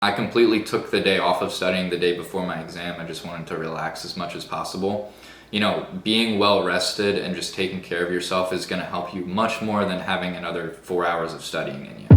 I completely took the day off of studying the day before my exam. I just wanted to relax as much as possible. Being well rested and just taking care of yourself is going to help you much more than having another 4 hours of studying in you.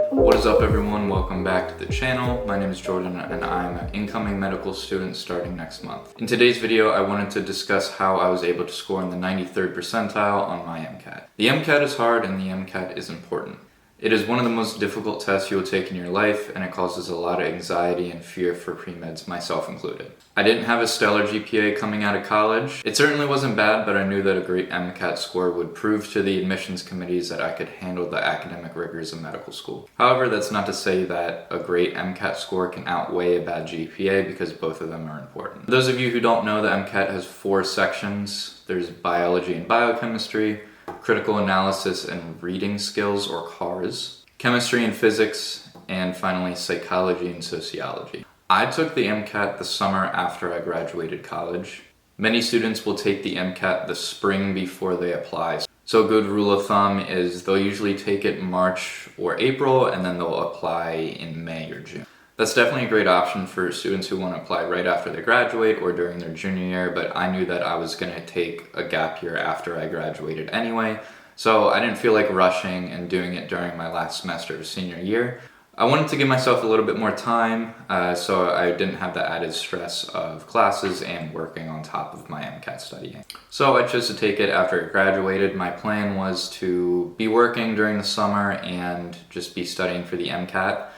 What is up, everyone? Welcome back to the channel. My name is Jordan and I'm an incoming medical student starting next month. In today's video, I wanted to discuss how I was able to score in the 93rd percentile on my MCAT. The MCAT is hard and the MCAT is important. It is one of the most difficult tests you will take in your life, and it causes a lot of anxiety and fear for pre-meds, myself included. I didn't have a stellar GPA coming out of college. It certainly wasn't bad, but I knew that a great MCAT score would prove to the admissions committees that I could handle the academic rigors of medical school. However, that's not to say that a great MCAT score can outweigh a bad GPA, because both of them are important. For those of you who don't know, the MCAT has 4 sections. There's biology and biochemistry, critical analysis and reading skills, or CARS, chemistry and physics, and finally psychology and sociology. I took the MCAT the summer after I graduated college. Many students will take the MCAT the spring before they apply. So a good rule of thumb is they'll usually take it March or April, and then they'll apply in May or June. That's definitely a great option for students who want to apply right after they graduate or during their junior year, but I knew that I was going to take a gap year after I graduated anyway, so I didn't feel like rushing and doing it during my last semester of senior year. I wanted to give myself a little bit more time, so I didn't have the added stress of classes and working on top of my MCAT studying. So I chose to take it after I graduated. My plan was to be working during the summer and just be studying for the MCAT.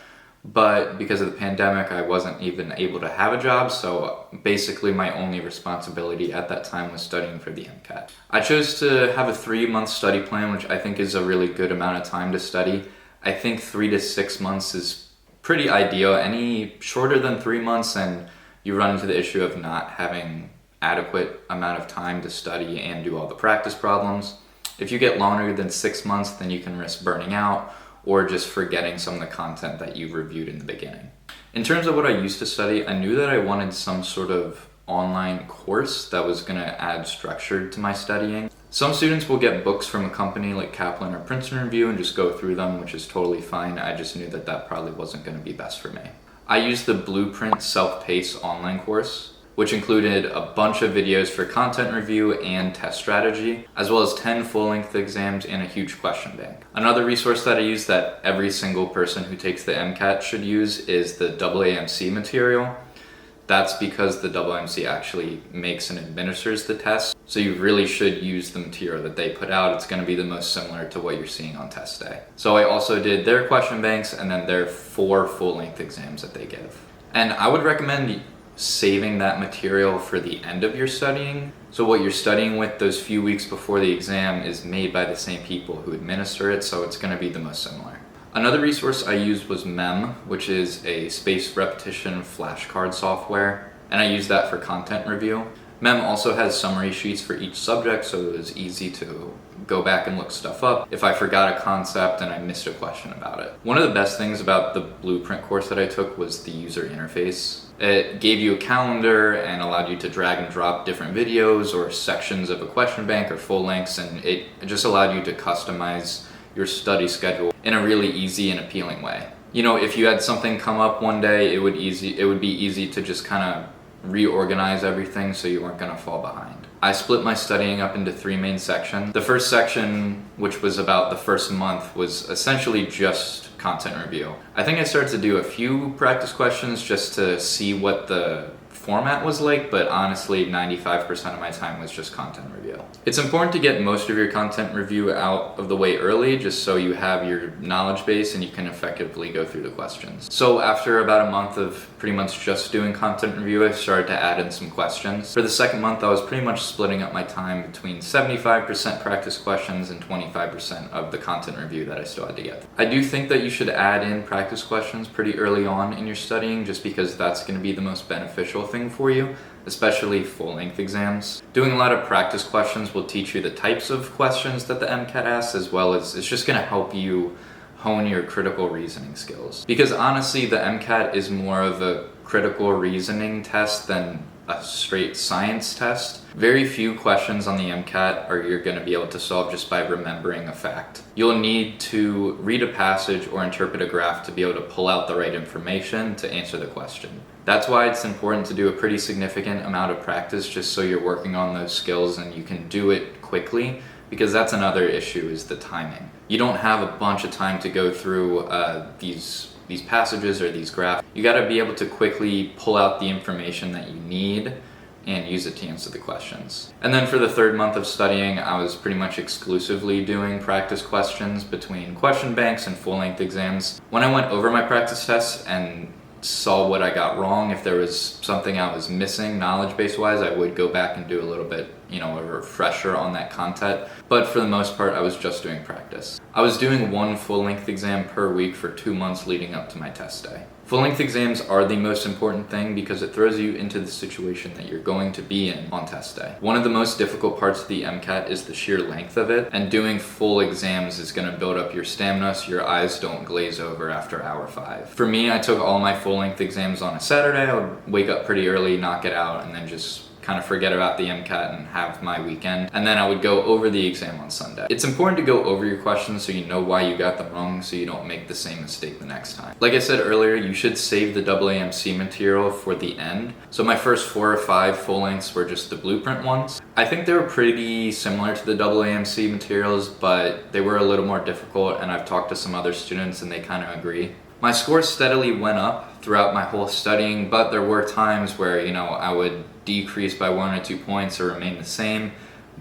But because of the pandemic, I wasn't even able to have a job, so basically my only responsibility at that time was studying for the MCAT. I chose to have a 3-month study plan, which I think is a really good amount of time to study. I think 3 to 6 months is pretty ideal. Any shorter than 3 months and you run into the issue of not having adequate amount of time to study and do all the practice problems. If you get longer than 6 months, then you can risk burning out or just forgetting some of the content that you reviewed in the beginning. In terms of what I used to study, I knew that I wanted some sort of online course that was going to add structure to my studying. Some students will get books from a company like Kaplan or Princeton Review and just go through them, which is totally fine. I just knew that that probably wasn't going to be best for me. I used the Blueprint Self-Paced online course, which included a bunch of videos for content review and test strategy, as well as 10 full-length exams and a huge question bank. Another resource that I use that every single person who takes the MCAT should use is the AAMC material. That's because the AAMC actually makes and administers the test, so you really should use the material that they put out. It's going to be the most similar to what you're seeing on test day. So I also did their question banks and then their 4 full-length exams that they give. And I would recommend saving that material for the end of your studying. So what you're studying with those few weeks before the exam is made by the same people who administer it, so it's going to be the most similar. Another resource I used was MEM, which is a spaced repetition flashcard software, and I used that for content review. MEM also has summary sheets for each subject, so it was easy to go back and look stuff up if I forgot a concept and I missed a question about it. One of the best things about the Blueprint course that I took was the user interface. It gave you a calendar and allowed you to drag and drop different videos or sections of a question bank or full lengths, and it just allowed you to customize your study schedule in a really easy and appealing way. If you had something come up one day, it would be easy to just kind of reorganize everything so you weren't going to fall behind. I split my studying up into 3 main sections. The first section, which was about the first month, was essentially just content review. I think I started to do a few practice questions just to see what the format was like, but honestly 95% of my time was just content review. It's important to get most of your content review out of the way early, just so you have your knowledge base and you can effectively go through the questions. So after about a month of pretty much just doing content review, I started to add in some questions. For the second month, I was pretty much splitting up my time between 75% practice questions and 25% of the content review that I still had to get. I do think that you should add in practice questions pretty early on in your studying, just because that's going to be the most beneficial thing for you, especially full-length exams. Doing a lot of practice questions will teach you the types of questions that the MCAT asks, as well as it's just going to help you hone your critical reasoning skills. Because honestly, the MCAT is more of a critical reasoning test than a straight science test. Very few questions on the MCAT are you're going to be able to solve just by remembering a fact. You'll need to read a passage or interpret a graph to be able to pull out the right information to answer the question. That's why it's important to do a pretty significant amount of practice just so you're working on those skills and you can do it quickly, because that's another issue, is the timing. You don't have a bunch of time to go through these passages or these graphs. You got to be able to quickly pull out the information that you need and use it to answer the questions. And then for the third month of studying, I was pretty much exclusively doing practice questions between question banks and full-length exams. When I went over my practice tests and saw what I got wrong, if there was something I was missing knowledge-based wise, I would go back and do a little bit, a refresher on that content. But for the most part, I was just doing practice. I was doing one full-length exam per week for 2 months leading up to my test day. Full-length exams are the most important thing because it throws you into the situation that you're going to be in on test day. One of the most difficult parts of the MCAT is the sheer length of it, and doing full exams is going to build up your stamina so your eyes don't glaze over after hour 5. For me, I took all my full-length exams on a Saturday. I would wake up pretty early, knock it out, and then just kind of forget about the MCAT and have my weekend. And then I would go over the exam on Sunday. It's important to go over your questions so you know why you got them wrong so you don't make the same mistake the next time. Like I said earlier, you should save the AAMC material for the end. So my first 4 or 5 full lengths were just the blueprint ones. I think they were pretty similar to the AAMC materials, but they were a little more difficult, and I've talked to some other students and they kind of agree. My score steadily went up throughout my whole studying, but there were times where, I would decrease by 1 or 2 points or remain the same.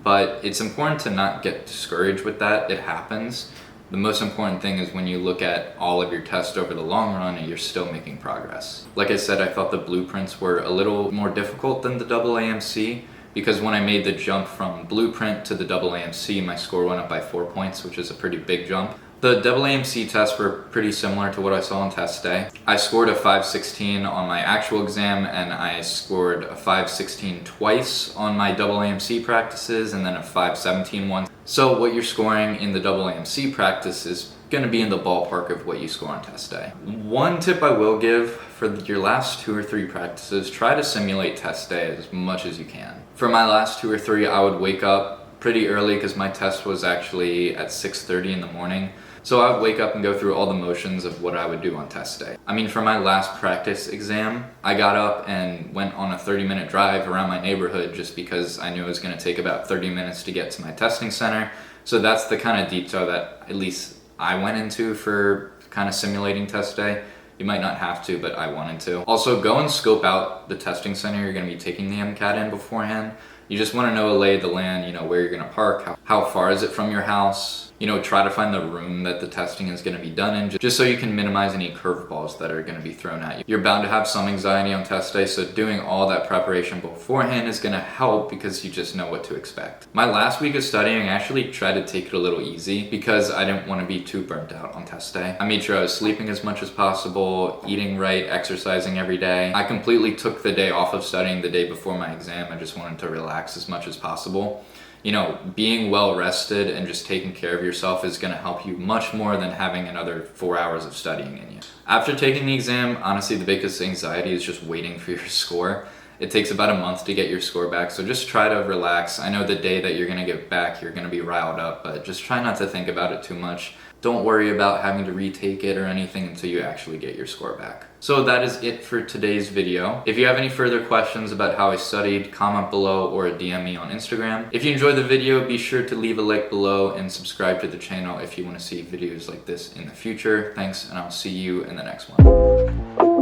But it's important to not get discouraged with that. It happens. The most important thing is when you look at all of your tests over the long run and you're still making progress. Like I said, I thought the blueprints were a little more difficult than the AAMC, because when I made the jump from blueprint to the AAMC, my score went up by 4 points, which is a pretty big jump. The AAMC tests were pretty similar to what I saw on test day. I scored a 516 on my actual exam, and I scored a 516 twice on my AAMC practices, and then a 517 once. So what you're scoring in the AAMC practice is going to be in the ballpark of what you score on test day. One tip I will give for your last 2 or 3 practices, try to simulate test day as much as you can. For my last 2 or 3, I would wake up pretty early because my test was actually at 6:30 in the morning. So I would wake up and go through all the motions of what I would do on test day. I mean, for my last practice exam, I got up and went on a 30-minute drive around my neighborhood just because I knew it was going to take about 30 minutes to get to my testing center. So that's the kind of detail that at least I went into for kind of simulating test day. You might not have to, but I wanted to. Also, go and scope out the testing center you're going to be taking the MCAT in beforehand. You just want to know a lay of the land, where you're going to park, how far is it from your house. Try to find the room that the testing is going to be done in, just so you can minimize any curveballs that are going to be thrown at you. You're bound to have some anxiety on test day, so doing all that preparation beforehand is going to help because you just know what to expect. My last week of studying, I actually tried to take it a little easy because I didn't want to be too burnt out on test day. I made sure I was sleeping as much as possible, eating right, exercising every day. I completely took the day off of studying the day before my exam. I just wanted to relax as much as possible. Being well rested and just taking care of yourself is going to help you much more than having another 4 hours of studying in you. After taking the exam, honestly, the biggest anxiety is just waiting for your score. It takes about a month to get your score back, so just try to relax. I know the day that you're going to get back, you're going to be riled up, but just try not to think about it too much. Don't worry about having to retake it or anything until you actually get your score back. So that is it for today's video. If you have any further questions about how I studied, comment below or DM me on Instagram. If you enjoyed the video, be sure to leave a like below and subscribe to the channel if you want to see videos like this in the future. Thanks, and I'll see you in the next one.